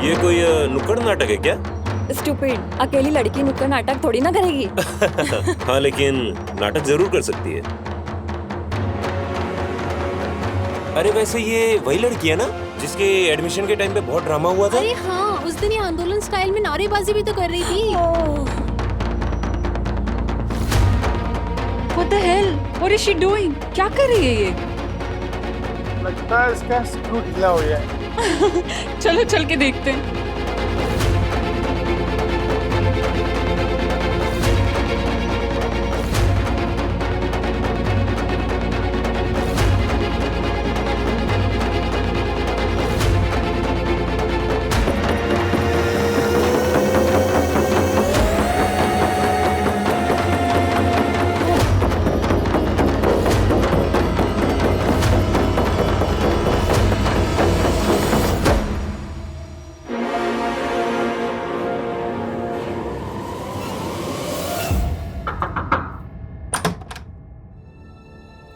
ये कोई नुक्कड़ नाटक है क्या? स्टूपिड, अकेली लड़की नुक्कड़ नाटक थोड़ी ना करेगी। हाँ, लेकिन नाटक जरूर कर सकती है। अरे वैसे ये वही लड़की है ना जिसके एडमिशन के टाइम पे बहुत ड्रामा हुआ था? अरे हाँ, उस दिन ये आंदोलन स्टाइल में नारेबाजी भी तो कर रही थी। What the hell? What is she doing? क्या कर रही है ये? लगता है इसका स्क्रू ढीला हो गया है। चलो चल के देखते हैं।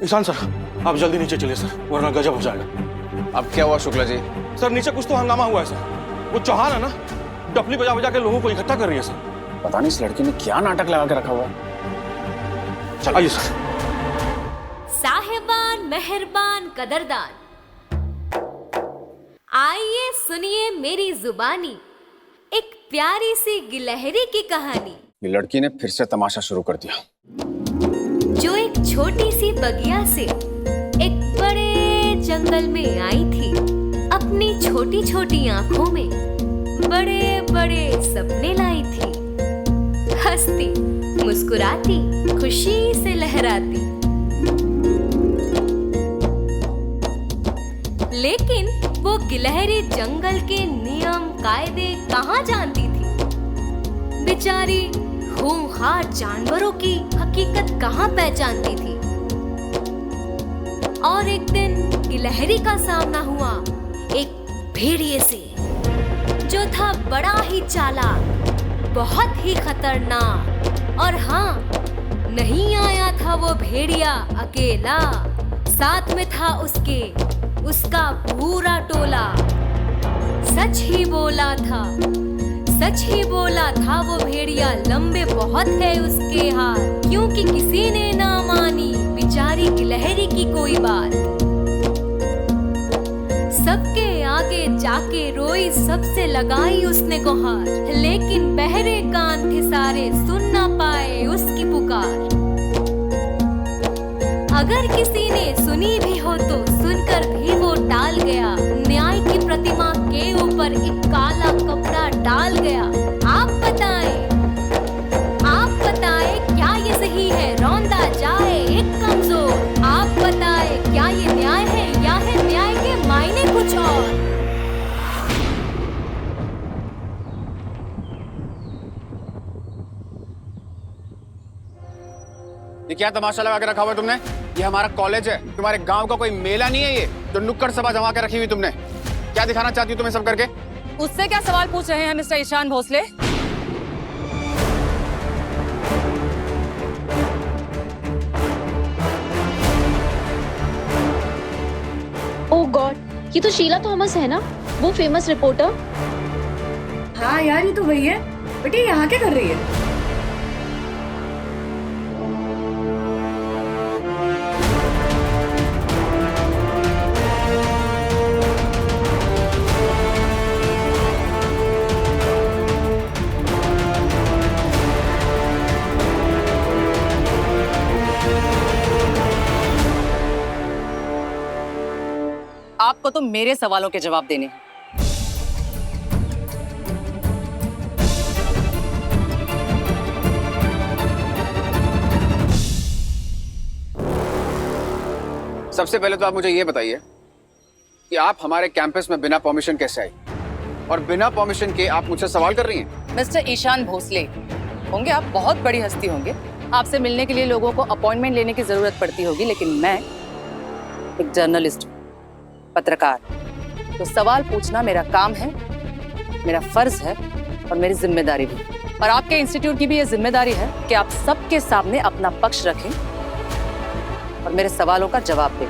ईशान सर, आप जल्दी नीचे चलिए सर, वरना गजब हो जाएगा। अब क्या हुआ शुक्ला जी? सर नीचे कुछ तो हंगामा हुआ है सर। वो चौहान है ना, डफली बजा बजा के लोगों को इकट्ठा कर रही है सर। पता नहीं इस लड़की ने क्या नाटक लगा के रखा हुआ है। चल आइए सर। साहिबान, मेहरबान, कदरदान, आइए सुनिए मेरी जुबानी एक प्यारी सी गिलहरी की कहानी। ये लड़की ने फिर से तमाशा शुरू कर दिया। जो एक छोटी सी बगिया से एक बड़े जंगल में आई थी, अपनी छोटी छोटी आंखों में बड़े बड़े सपने लाई थी, हंसती मुस्कुराती खुशी से लहराती। लेकिन वो गिलहरी जंगल के नियम कायदे कहाँ जानती थी? बेचारी खूंखार जानवरों की हकीकत कहाँ पहचानती थी? और एक दिन गिलहरी का सामना हुआ एक भेड़िए से, जो था बड़ा ही चालाक, बहुत ही खतरनाक। और हाँ, नहीं आया था वो भेड़िया अकेला, साथ में था उसका पूरा टोला। सच ही बोला था वो भेड़िया, लंबे बहुत है उसके हाथ, क्योंकि किसी ने ना मानी बेचारी गिलहरी की कोई बात। सबके आगे जाके रोई, सबसे लगाई उसने गुहार, लेकिन बहरे कान थे सारे, सुन ना पाए उसकी पुकार। अगर किसी ने सुनी भी हो तो सुनकर भी वो टाल गया, न्याय की प्रतिमा के ऊपर एक काला कपड़ा डाल गया। आप बताएं क्या ये सही है? रौंदा जाए एक कमजोर। आप बताएं क्या ये न्याय है या है न्याय के मायने कुछ और? ये क्या तमाशा लगा के रखा हुआ है तुमने? ये हमारा कॉलेज है, तुम्हारे गांव का कोई मेला नहीं है ये जो नुक्कड़ सभा जमा के रखी हुई तुमने। क्या दिखाना चाहती हो तुम्हें सब करके? उससे क्या सवाल पूछ रहे हैं मिस्टर ईशान भोसले? ओह गॉड, ये तो शीला थॉमस है ना, वो फेमस रिपोर्टर। हाँ यार, ये तो वही है। बेटी यहाँ क्या कर रही है? आपको तो मेरे सवालों के जवाब देने हैं। सबसे पहले तो आप मुझे ये बताइए कि आप हमारे कैंपस में बिना परमिशन कैसे आई, और बिना परमिशन के आप मुझसे सवाल कर रही हैं? मिस्टर ईशान भोसले होंगे, आप बहुत बड़ी हस्ती होंगे, आपसे मिलने के लिए लोगों को अपॉइंटमेंट लेने की जरूरत पड़ती होगी, लेकिन मैं एक जर्नलिस्ट, पत्रकार, तो सवाल पूछना मेरा काम है, मेरा फर्ज है और मेरी जिम्मेदारी भी। और आपके इंस्टीट्यूट की भी ये जिम्मेदारी है कि आप सबके सामने अपना पक्ष रखें और मेरे सवालों का जवाब दें।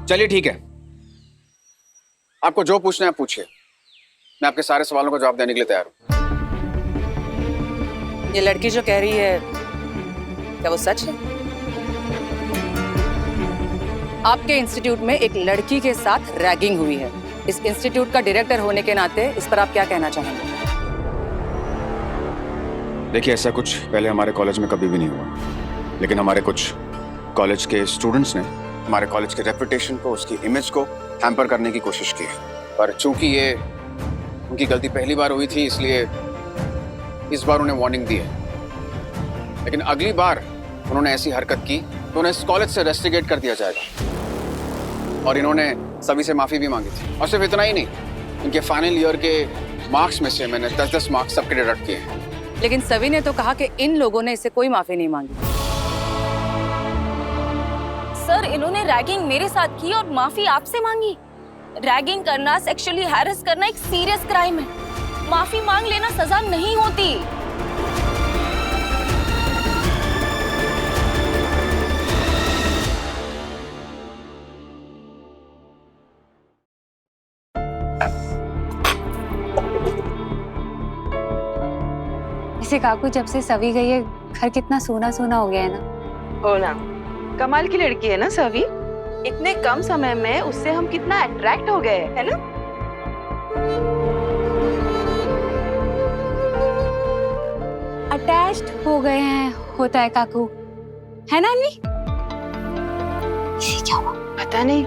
चलिए ठीक है, आपको जो पूछना है आप पूछिए, मैं आपके सारे सवालों का जवाब देने के लिए तैयार हूँ। ये लड़की जो कह रही है, क्या वो सच है? आपके इंस्टीट्यूट में एक लड़की के साथ रैगिंग हुई है। इस इंस्टीट्यूट का डायरेक्टर होने के नाते इस पर आप क्या कहना चाहेंगे? देखिए, ऐसा कुछ पहले हमारे कॉलेज में कभी भी नहीं हुआ, लेकिन हमारे कुछ कॉलेज के स्टूडेंट्स ने हमारे कॉलेज के रेपुटेशन को, उसकी इमेज को हैम्पर करने की कोशिश की है। पर चूंकि ये उनकी गलती पहली बार हुई थी, इसलिए इस बार उन्हें वार्निंग दी है। लेकिन अगली बार उन्होंने ऐसी हरकत की तो उन्हें इस कॉलेज से रेस्टिगेट कर दिया जाएगा। और इन्होंने सभी से माफी भी मांगी थी। और सिर्फ इतना ही नहीं, इनके फाइनल ईयर के मार्क्स में से मैंने 10-10 मार्क्स सबके डिडक्ट किए हैं। लेकिन सभी ने तो कहा कि इन लोगों ने इससे कोई माफी नहीं मांगी। सर, इन्होंने रैगिंग मेरे साथ की और माफी आपसे मांगी। रैगिंग करना, सेक्सुअली हैरेस करना एक सीरियस क्राइम है। माफी मांग लेना सजा नहीं होती। इसे काकू, जब से सवी गई है घर कितना सूना सूना हो गया है ना। हो ना, कमाल की लड़की है ना सवी। इतने कम समय में उससे हम कितना अट्रैक्ट हो गए, है ना? अटैच्ड हो गए हैं, होता है काकू, है ना अन्वी? क्या हुआ? पता नहीं,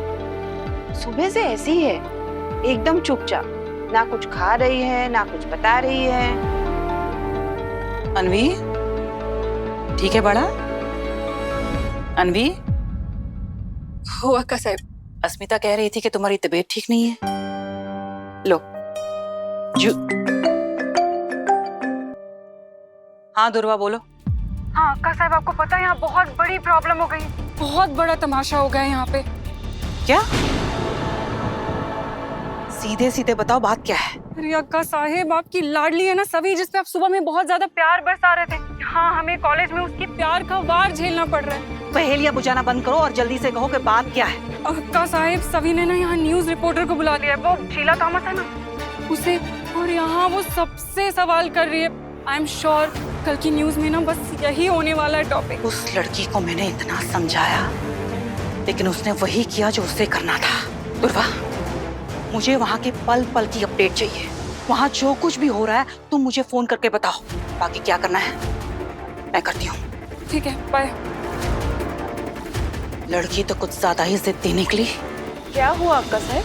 सुबह से ऐसी ही है, एकदम चुपचाप, ना कुछ खा रही है ना कुछ बता रही है। अनवी, ठीक है बड़ा? अनवी, हो अक्का साहब, अस्मिता कह रही थी कि तुम्हारी तबीयत ठीक नहीं है। लो जू। हाँ दुर्वा, बोलो। हाँ अक्का साहब, आपको पता है यहाँ बहुत बड़ी प्रॉब्लम हो गई, बहुत बड़ा तमाशा हो गया है यहाँ पे। क्या? सीधे सीधे बताओ, बात क्या है? अरे अक्का साहेब, आपकी लाडली है ना सवी, जिसपे आप सुबह में बहुत ज्यादा प्यार बरसा रहे थे। हाँ, हमें कॉलेज में उसके प्यार का वार झेलना पड़ रहा है। पहेलियां बुझाना बंद करो और जल्दी से कहो कि बात क्या है। अक्का साहेब, सवी ने ना यहाँ न्यूज रिपोर्टर को बुला लिया है, वो शीला थॉमस है ना, उसे, और यहाँ वो सबसे सवाल कर रही है। आई एम श्योर कल की न्यूज में ना बस यही होने वाला है टॉपिक। उस लड़की को मैंने इतना समझाया, लेकिन उसने वही किया जो उसे करना था। दुर्वा, मुझे वहाँ के पल पल की अपडेट चाहिए। वहाँ जो कुछ भी हो रहा है तुम मुझे फोन करके बताओ, बाकी क्या करना है मैं करती हूँ। ठीक है, बाय। लड़की तो कुछ ज्यादा ही जिद्दी निकली। क्या हुआ अक्का साहब?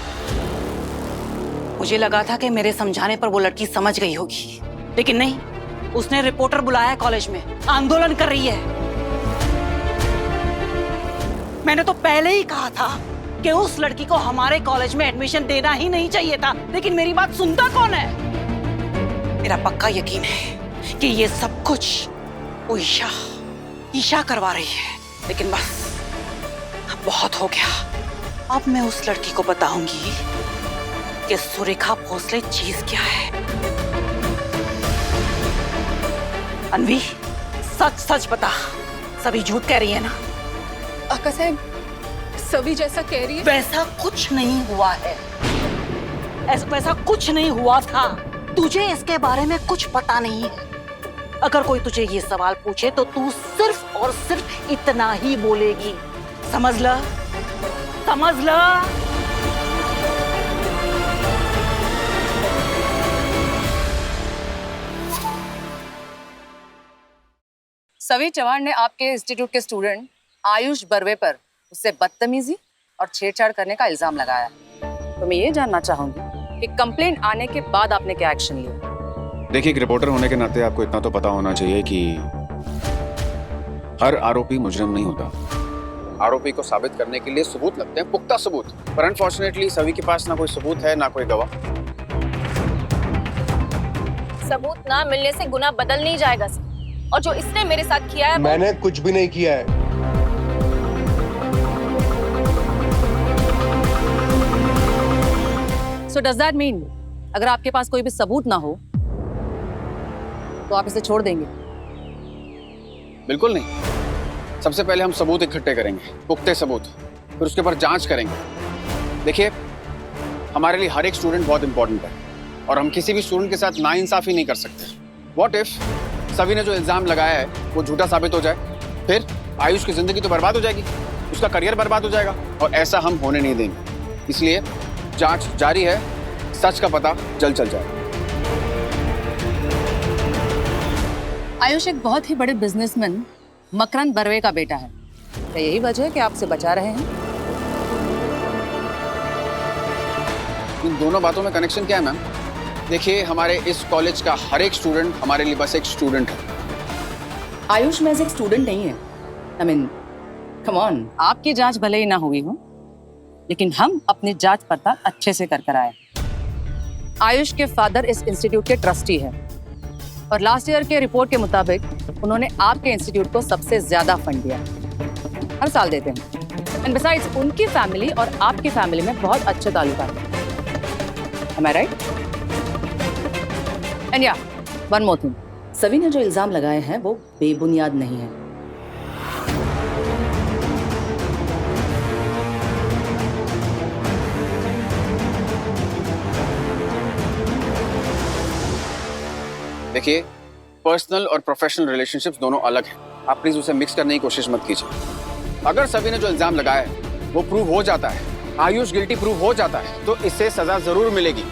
मुझे लगा था कि मेरे समझाने पर वो लड़की समझ गई होगी, लेकिन नहीं। उसने रिपोर्टर बुलाया है कॉलेज में, आंदोलन कर रही है। मैंने तो पहले ही कहा था कि उस लड़की को हमारे कॉलेज में एडमिशन देना ही नहीं चाहिए था, लेकिन मेरी बात सुनता कौन है? मेरा पक्का यकीन है कि ये सब कुछ वो ईशा करवा रही है। लेकिन बस अब बहुत हो गया। अब मैं उस लड़की को बताऊंगी कि सुरेखा भोसले चीज क्या है। अनवी, सच सच बता, सभी झूठ कह रही है ना? अक्का साहब, सभी जैसा कह रही है वैसा कुछ नहीं हुआ है, वैसा कुछ नहीं हुआ था। तुझे इसके बारे में कुछ पता नहीं है। अगर कोई तुझे ये सवाल पूछे तो तू सिर्फ और सिर्फ इतना ही बोलेगी, समझ ला, समझ ला। सवी चौहान ने आपके इंस्टीट्यूट के स्टूडेंट आयुष बर्वे पर उससे बदतमीजी और छेड़छाड़ करने का इल्जाम लगाया। तो मैं ये जानना चाहूंगी कि कंप्लेंट आने के बाद आपने क्या एक्शन लिया? देखिए, एक रिपोर्टर होने के नाते आपको इतना तो पता होना चाहिए कि हर आरोपी मुजरिम नहीं होता। आरोपी को साबित करने के लिए सबूत लगते हैं, पुख्ता सबूत। पर अनफॉर्चुनेटली सभी के पास ना कोई सबूत है ना कोई गवाह। सबूत ना मिलने से गुनाह बदल नहीं जाएगा सर। और जो इसने मेरे साथ किया है, मैंने कुछ भी नहीं किया है। So does that mean अगर आपके पास कोई भी सबूत ना हो तो आप इसे छोड़ देंगे? बिल्कुल नहीं। सबसे पहले हम सबूत इकट्ठे करेंगे, पुख्ते सबूत, फिर उसके ऊपर जांच करेंगे देखिए, हमारे लिए हर एक स्टूडेंट बहुत इंपॉर्टेंट है और हम किसी भी स्टूडेंट के साथ नाइंसाफी नहीं कर सकते। व्हाट इफ सभी ने जो इल्जाम लगाया है वो झूठा साबित हो जाए, फिर आयुष की जिंदगी तो बर्बाद हो जाएगी, उसका करियर बर्बाद हो जाएगा और ऐसा हम होने नहीं देंगे। इसलिए जांच जारी है, सच का पता जल्द चल जाए। आयुष एक बहुत ही बड़े बिजनेसमैन मकरंद बर्वे का बेटा है। क्या यही वजह है कि आपसे बचा रहे हैं? इन दोनों बातों में कनेक्शन क्या है मैम? देखिए, हमारे इस कॉलेज का हर एक स्टूडेंट हमारे लिए बस एक स्टूडेंट है। आयुष में एक स्टूडेंट नहीं है। आई मीन, कम ऑन, आपकी जांच भले ही ना हुई हो, लेकिन हम अपनी जांच पड़ताल अच्छे से कर आए। आयुष के फादर इस इंस्टीट्यूट के ट्रस्टी है और लास्ट ईयर के रिपोर्ट के मुताबिक उन्होंने आपके इंस्टीट्यूट को सबसे ज्यादा फंड दिया, हर साल देते हैं। एंड बिसाइड्स, उनकी फैमिली और आपकी फैमिली में बहुत अच्छे ताल्लुकात हैं। Am I right? And yeah, one more thing. सभी ने जो इल्जाम लगाए हैं वो बेबुनियाद नहीं है। देखिए, पर्सनल और प्रोफेशनल रिलेशनशिप्स दोनों अलग हैं। आप प्लीज उसे मिक्स करने की कोशिश मत कीजिए। अगर सभी ने जो इल्जाम लगाया है वो प्रूव हो जाता है, आयुष गिल्टी प्रूव हो जाता है, तो इससे सजा जरूर मिलेगी।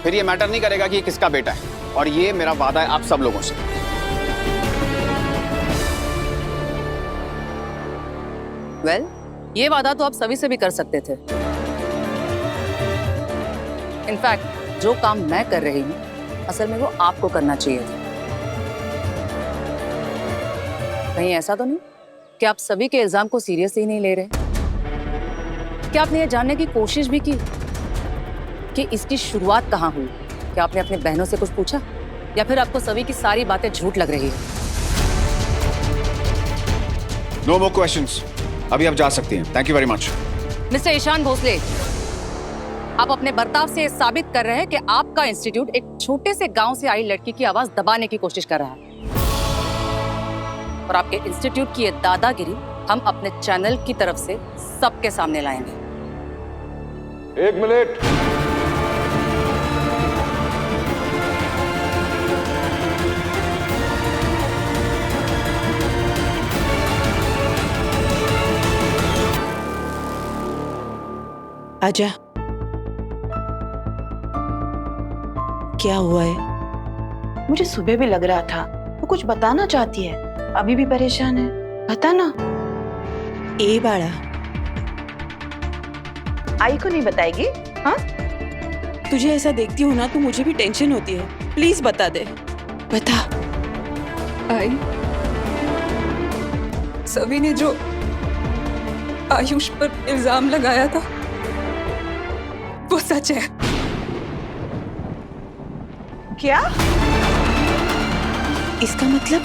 फिर ये मैटर नहीं करेगा कि ये किसका बेटा है, और ये मेरा वादा है आप सब लोगों से। वेल, ये वादा तो आप सभी से भी कर सकते थे। इनफैक्ट जो काम मैं कर रही हूँ असल में वो आपको करना चाहिए था। कहीं ऐसा तो नहीं कि आप सभी के इल्जाम को सीरियसली नहीं ले रहे? क्या आपने ये जानने की कोशिश भी की कि इसकी शुरुआत कहाँ हुई? क्या आपने अपने बहनों से कुछ पूछा, या फिर आपको सभी की सारी बातें झूठ लग रही है? नो मोर क्वेश्चंस, अभी आप जा सकती हैं। Thank you very much. Mister Ishan Bhosle, आप अपने बर्ताव से साबित कर रहे हैं कि आपका इंस्टीट्यूट एक छोटे से गांव से आई लड़की की आवाज दबाने की कोशिश कर रहा है, और आपके इंस्टीट्यूट की ये दादागिरी हम अपने चैनल की तरफ से सबके सामने लाएंगे। एक मिनट। आजा, क्या हुआ है? मुझे सुबह भी लग रहा था वो कुछ बताना चाहती है, अभी भी परेशान है। बता ना। ए बाड़ा, आई को नहीं बताएगी? हाँ, तुझे ऐसा देखती हूँ ना तो मुझे भी टेंशन होती है। प्लीज बता दे। बता। आई, सभी ने जो आयुष पर इल्जाम लगाया था वो सच है। क्या? इसका मतलब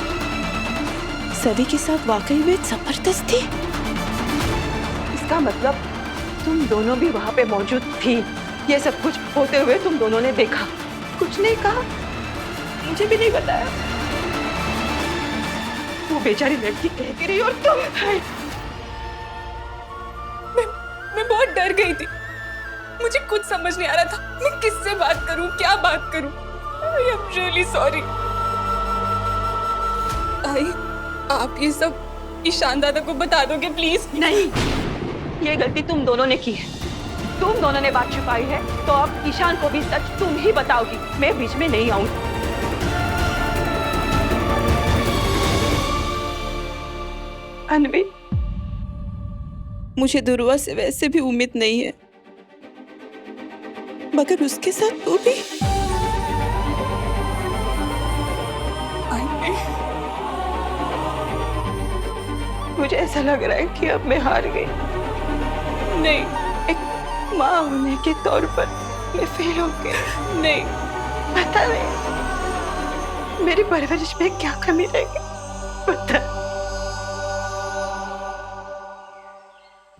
सभी के साथ वाकई में जबरदस्ती? इसका मतलब तुम दोनों भी वहां पे मौजूद थी। ये सब कुछ होते हुए तुम दोनों ने देखा, कुछ नहीं कहा, मुझे भी नहीं बताया। वो बेचारी लड़की कहती रही और तुम। मैं बहुत डर गई थी। मुझे कुछ समझ नहीं आ रहा था मैं किससे बात करूं, क्या बात करूं। I am really sorry। आई, आप ये सब ईशान दादा को बता दोगे प्लीज? नहीं, ये गलती तुम दोनों ने की है। तुम दोनों ने बात छुपाई है, तो अब ईशान को भी सच तुम ही बताओगी। मैं बीच में नहीं आऊंगी। अनवी, मुझे दुर्वा से वैसे भी उम्मीद नहीं है, मगर उसके साथ तू भी। मुझे ऐसा लग रहा है कि अब मैं हार गई। नहीं, एक माँ होने के तौर पर मैं फेल हो गई। नहीं, पता नहीं मेरी परवरिश में क्या कमी रह गई। पता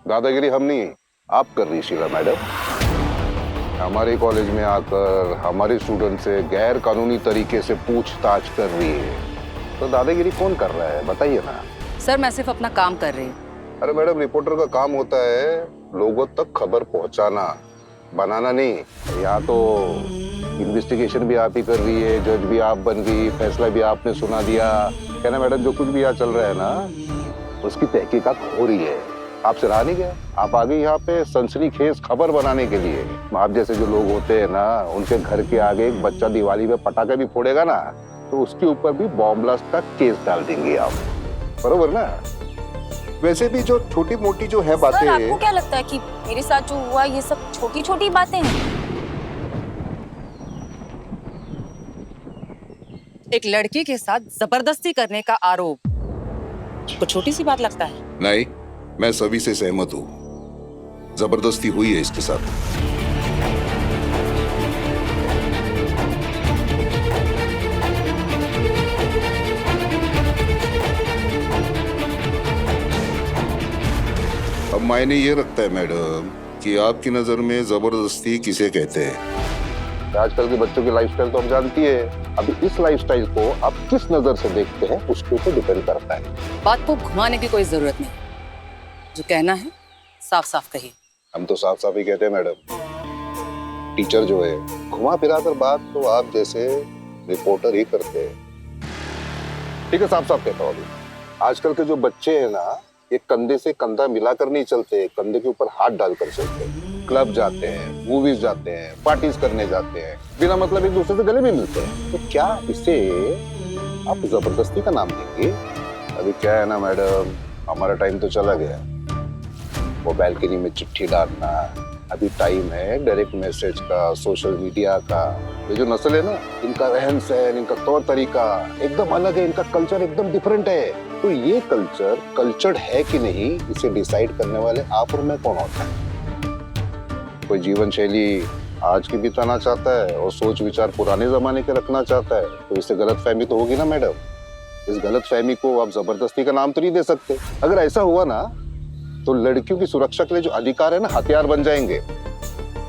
दादागिरी हम नहीं, आप कर रही शीला मैडम। हमारे कॉलेज में आकर हमारे स्टूडेंट से गैर कानूनी तरीके से पूछताछ कर रही है, तो दादागिरी कौन कर रहा है बताइए ना। सर, मैं सिर्फ अपना काम कर रही हूँ। अरे मैडम, रिपोर्टर का काम होता है लोगों तक खबर पहुंचाना, बनाना नहीं। यहाँ तो इन्वेस्टिगेशन भी आप ही कर रही है, जज भी आप बन गई, फैसला भी आपने सुना दिया। कहना मैडम जो कुछ भी यहाँ चल रहा है ना उसकी तहकीकात हो रही है। आपसे रहा नहीं गया, आप आ गई यहाँ पे सनसनीखेज खबर बनाने के लिए। आप जैसे जो लोग होते हैं ना, उनके घर के आगे एक बच्चा दिवाली में पटाखे भी फोड़ेगा ना तो उसके ऊपर भी बॉम्ब ब्लास्ट का केस डाल देंगे आप, बरोबर ना? वैसे भी जो छोटी मोटी जो है बातें, सर आपको क्या लगता है कि मेरे साथ जो हुआ ये सब छोटी छोटी बातें हैं? एक लड़की के साथ जबरदस्ती करने का आरोप को छोटी सी बात लगता है? नहीं, मैं सभी से सहमत हूँ, जबरदस्ती हुई है इसके साथ। अब मायने ये रखता है मैडम कि आपकी नजर में जबरदस्ती किसे कहते हैं। आजकल के बच्चों की लाइफस्टाइल तो हम जानती है, अभी इस लाइफस्टाइल को आप किस नजर से देखते हैं उसके ऊपर डिपेंड करता है। बात को घुमाने की कोई जरूरत नहीं, जो कहना है साफ साफ कहिए। हम तो साफ साफ ही कहते हैं मैडम। टीचर जो है घुमा फिरा कर बात तो आप जैसे रिपोर्टर ही करते हैं। ठीक है, साफ साफ कहता हूँ। आजकल के जो बच्चे हैं ना, ये कंधे से कंधा मिलाकर नहीं चलते, कंधे के ऊपर हाथ डालकर चलते हैं। क्लब जाते हैं, मूवीज जाते हैं, पार्टीज करने जाते हैं, बिना मतलब एक दूसरे से गले भी मिलते हैं। तो क्या इसे आप जबरदस्ती का नाम देंगे? अभी क्या है ना मैडम, हमारा टाइम तो चला गया। वो बैल्कनी में चिट्ठी डालना, अभी टाइम है डायरेक्ट मैसेज का, सोशल मीडिया का। ये जो नस्ल है ना, इनका रहन सहन, इनका तौर तरीका एकदम अलग है, इनका कल्चर एकदम डिफरेंट है। तो ये कल्चर कल्चर्ड है कि नहीं, इसे डिसाइड करने वाले आप और मैं कौन होता है? कोई जीवन शैली आज की बिताना चाहता है और सोच विचार पुराने जमाने के रखना चाहता है, तो इससे गलत फहमी तो होगी ना मैडम। इस गलत फहमी को आप जबरदस्ती का नाम तो नहीं दे सकते। अगर ऐसा हुआ ना तो लड़कियों की सुरक्षा के लिए जो अधिकार है ना, हथियार बन जाएंगे।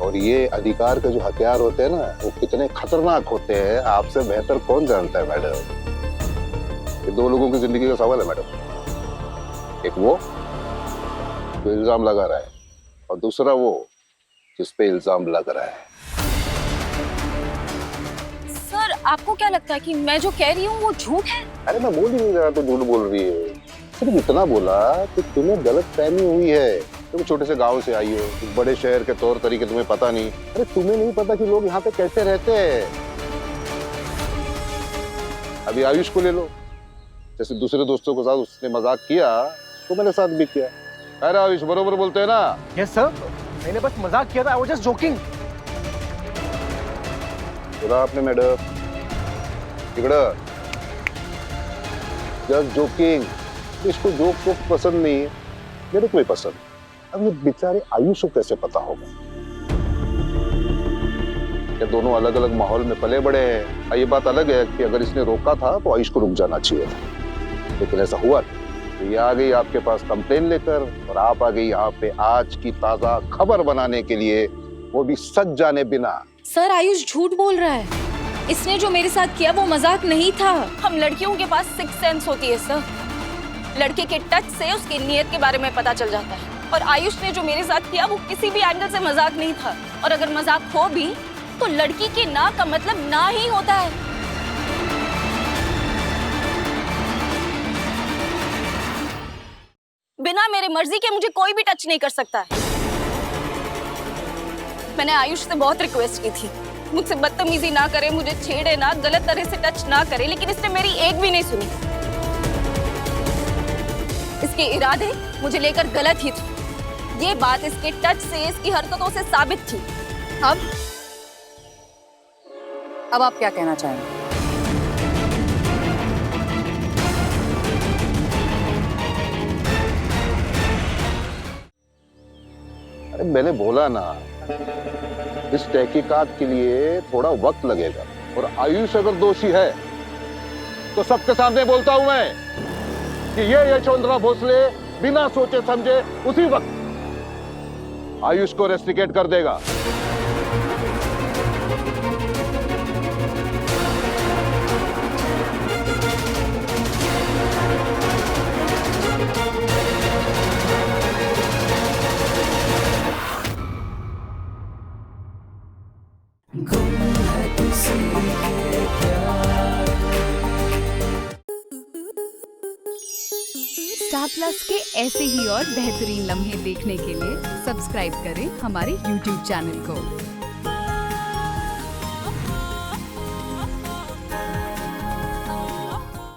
और ये अधिकार के जो हथियार होते हैं ना, वो कितने खतरनाक होते हैं आपसे बेहतर कौन जानता है मैडम। ये दो लोगों की जिंदगी का सवाल है मैडम। एक वो जो इल्जाम लगा रहा है और दूसरा वो जिस पे इल्जाम लग रहा है। सर आपको क्या लगता है कि मैं जो कह रही हूँ वो झूठ है? अरे मैं बोल ही नहीं रहा तो झूठ बोल रही है। सिर्फ इतना बोला कि तुम्हें गलत फहमी हुई है। तुम छोटे से गांव से आई हो, बड़े शहर के तौर तरीके तुम्हें पता नहीं। अरे तुम्हें नहीं पता कि लोग यहाँ पे कैसे रहते हैं। अभी आयुष को ले लो, जैसे दूसरे दोस्तों के साथ उसने मजाक किया तो मेरे साथ भी किया। अरे आयुष बरोबर बोलते हैं ना? यस सर, मैंने बस मजाक किया था, आई वाज जस्ट जोकिंग। सुना आपने मैडम? Just joking. इसको जोक तो पसंद नहीं है, मेरे को भी पसंद। अब ये बेचारे आयुष को कैसे पता होगा? ये दोनों अलग अलग माहौल में पले बड़े हैं। ये बात अलग है कि अगर इसने रोका था तो आयुष को रुक जाना चाहिए था, लेकिन ऐसा हुआ नहीं। तो ये आ गई आपके पास कंप्लेन लेकर, और आप आ गई यहाँ पे आज की ताजा खबर बनाने के लिए, वो भी सच जाने बिना। सर आयुष झूठ बोल रहा है। इसने जो मेरे साथ किया वो मजाक नहीं था। हम लड़कियों के पास सिक्स सेंस होती है सर। लड़के के टच से उसकी नीयत के बारे में पता चल जाता है। और आयुष ने जो मेरे साथ किया वो किसी भी एंगल से मजाक नहीं था। और अगर मजाक हो भी तो लड़की के ना का मतलब ना ही होता है। बिना मेरे मर्जी के मुझे कोई भी टच नहीं कर सकता है। मैंने आयुष से बहुत रिक्वेस्ट की थी, मुझसे बदतमीजी ना करे, मुझे छेड़े ना, गलत तरह से टच ना करे, लेकिन इसने मेरी एक भी नहीं सुनी। इसके इरादे मुझे लेकर गलत ही थे। ये बात इसके टच से, इसकी हरकतों से साबित थी। अब आप क्या कहना चाहेंगे? अरे मैंने बोला ना, इस तहकीकात के लिए थोड़ा वक्त लगेगा। और आयुष अगर दोषी है तो सबके सामने बोलता हूं मैं कि ये यशवंतराव भोसले बिना सोचे समझे उसी वक्त आयुष को रेस्ट्रिकेट कर देगा। स्टार प्लस के ऐसे ही और बेहतरीन लम्हे देखने के लिए सब्सक्राइब करें हमारे YouTube चैनल को।